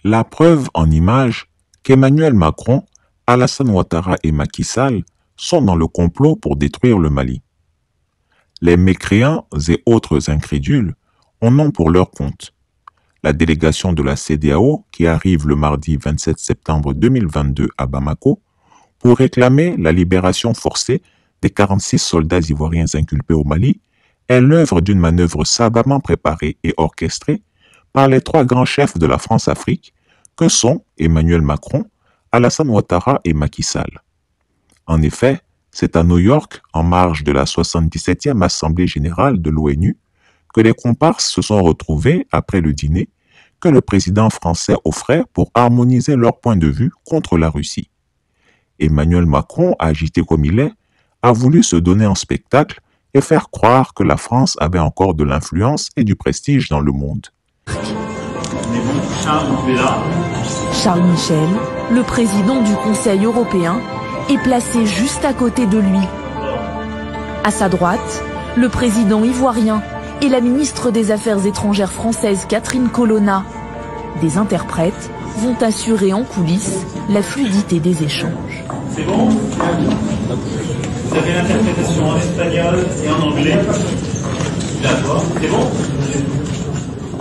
La preuve en images qu'Emmanuel Macron, Alassane Ouattara et Macky Sall sont dans le complot pour détruire le Mali. Les mécréants et autres incrédules en ont pour leur compte. La délégation de la CEDEAO, qui arrive le mardi 27 septembre 2022 à Bamako, pour réclamer la libération forcée des 46 soldats ivoiriens inculpés au Mali, est l'œuvre d'une manœuvre savamment préparée et orchestrée par les trois grands chefs de la France-Afrique, que sont Emmanuel Macron, Alassane Ouattara et Macky Sall. En effet, c'est à New York, en marge de la 77e Assemblée générale de l'ONU, que les comparses se sont retrouvés après le dîner que le président français offrait pour harmoniser leur point de vue contre la Russie. Emmanuel Macron, agité comme il est, a voulu se donner en spectacle et faire croire que la France avait encore de l'influence et du prestige dans le monde. Charles Michel, le président du Conseil européen, est placé juste à côté de lui. À sa droite, le président ivoirien et la ministre des Affaires étrangères française Catherine Colonna. Des interprètes vont assurer en coulisses la fluidité des échanges. C'est bon? Vous avez l'interprétation en espagnol et en anglais? D'accord, c'est bon?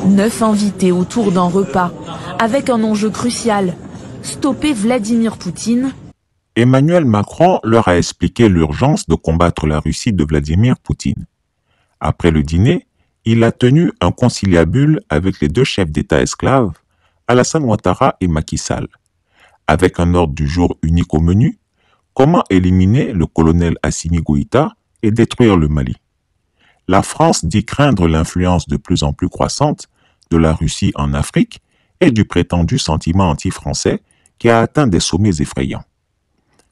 9 invités autour d'un repas, avec un enjeu crucial, stopper Vladimir Poutine. Emmanuel Macron leur a expliqué l'urgence de combattre la Russie de Vladimir Poutine. Après le dîner, il a tenu un conciliabule avec les deux chefs d'État esclaves, Alassane Ouattara et Macky Sall, avec un ordre du jour unique au menu: comment éliminer le colonel Assimi Goïta et détruire le Mali. La France dit craindre l'influence de plus en plus croissante de la Russie en Afrique et du prétendu sentiment anti-français qui a atteint des sommets effrayants.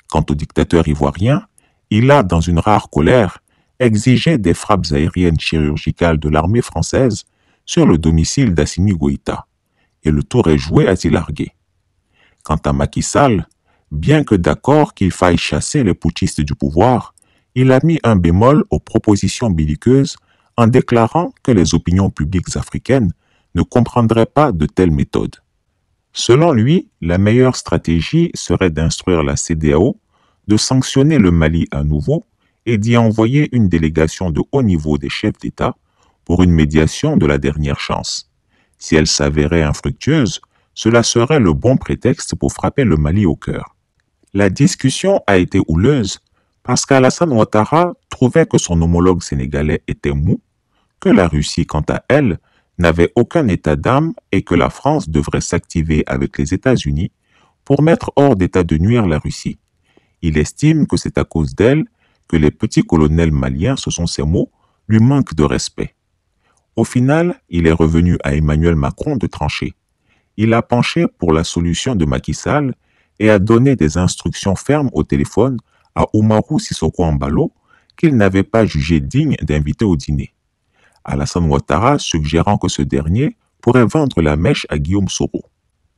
Quant au dictateur ivoirien, il a, dans une rare colère, exigé des frappes aériennes chirurgicales de l'armée française sur le domicile d'Assimi Goïta, et le tour est joué à s'y larguer. Quant à Macky Sall, bien que d'accord qu'il faille chasser les putschistes du pouvoir, il a mis un bémol aux propositions belliqueuses en déclarant que les opinions publiques africaines ne comprendraient pas de telles méthodes. Selon lui, la meilleure stratégie serait d'instruire la CEDEAO de sanctionner le Mali à nouveau et d'y envoyer une délégation de haut niveau des chefs d'État pour une médiation de la dernière chance. Si elle s'avérait infructueuse, cela serait le bon prétexte pour frapper le Mali au cœur. La discussion a été houleuse parce qu'Alassane Ouattara trouvait que son homologue sénégalais était mou, que la Russie, quant à elle, n'avait aucun état d'âme et que la France devrait s'activer avec les États-Unis pour mettre hors d'état de nuire la Russie. Il estime que c'est à cause d'elle que les petits colonels maliens, ce sont ses mots, lui manquent de respect. Au final, il est revenu à Emmanuel Macron de trancher. Il a penché pour la solution de Macky Sall et a donné des instructions fermes au téléphone à Oumarou Sissoko Embalo qu'il n'avait pas jugé digne d'inviter au dîner. Alassane Ouattara suggérant que ce dernier pourrait vendre la mèche à Guillaume Soro.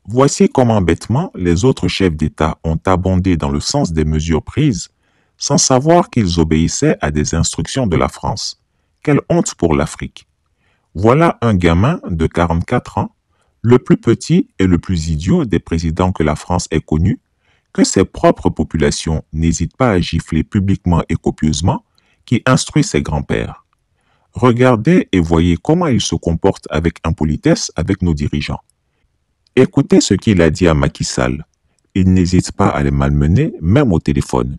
Voici comment bêtement les autres chefs d'État ont abondé dans le sens des mesures prises sans savoir qu'ils obéissaient à des instructions de la France. Quelle honte pour l'Afrique! Voilà un gamin de 44 ans, le plus petit et le plus idiot des présidents que la France ait connus, que ses propres populations n'hésitent pas à gifler publiquement et copieusement, qui instruit ses grands-pères. Regardez et voyez comment il se comporte avec impolitesse avec nos dirigeants. Écoutez ce qu'il a dit à Macky Sall. Il n'hésite pas à les malmener, même au téléphone.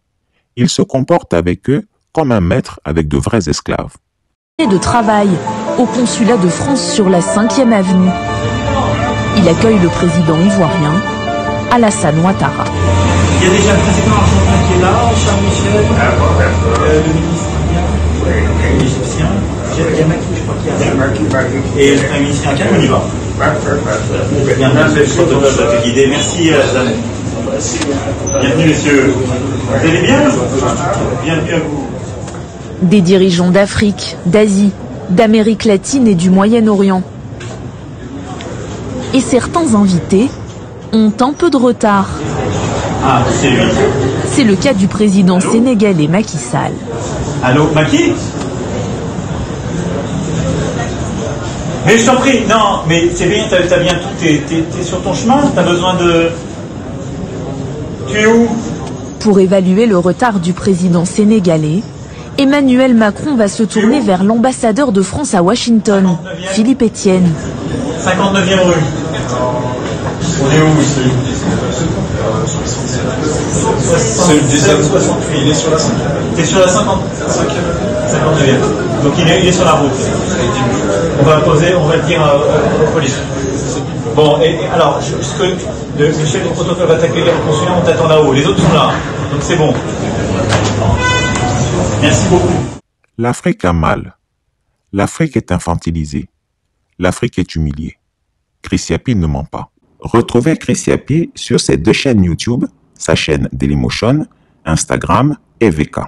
Il se comporte avec eux comme un maître avec de vrais esclaves. De travail au consulat de France sur la 5e avenue. Il accueille le président ivoirien, Alassane Ouattara. Il y a déjà le président argentin qui est là, Charles Michel, le ministre égyptien, il y a Macky, je crois qu'il y a et le ministre indien, on y va. Il y en a belle chose de te guider. Merci, Zane. Bienvenue, messieurs. Vous allez bien? Bienvenue à vous. Des dirigeants d'Afrique, d'Asie, d'Amérique latine et du Moyen-Orient. Et certains invités ont un peu de retard. Ah, c'est lui. C'est le cas du président sénégalais Macky Sall. Allô, Macky? Mais je t'en prie, non, mais c'est bien, t'as bien tout, t'es sur ton chemin, t'as besoin de... Tu es où? Pour évaluer le retard du président sénégalais, Emmanuel Macron va se tourner vers l'ambassadeur de France à Washington, Philippe Etienne. 59e rue. On est où ici? C'est le 1968, il est sur la 50. T'es sur la 59e. Donc il est sur la route. On va le dire aux policiers. Bon, et alors, le chef du protocole va t'accueillir au consulat, on t'attend là-haut. Les autres sont là. Donc c'est bon. Merci beaucoup. L'Afrique a mal. L'Afrique est infantilisée. L'Afrique est humiliée. Chris Yapi ne ment pas. Retrouvez Chris Yapi sur ses 2 chaînes YouTube, sa chaîne Dailymotion, Instagram et VK.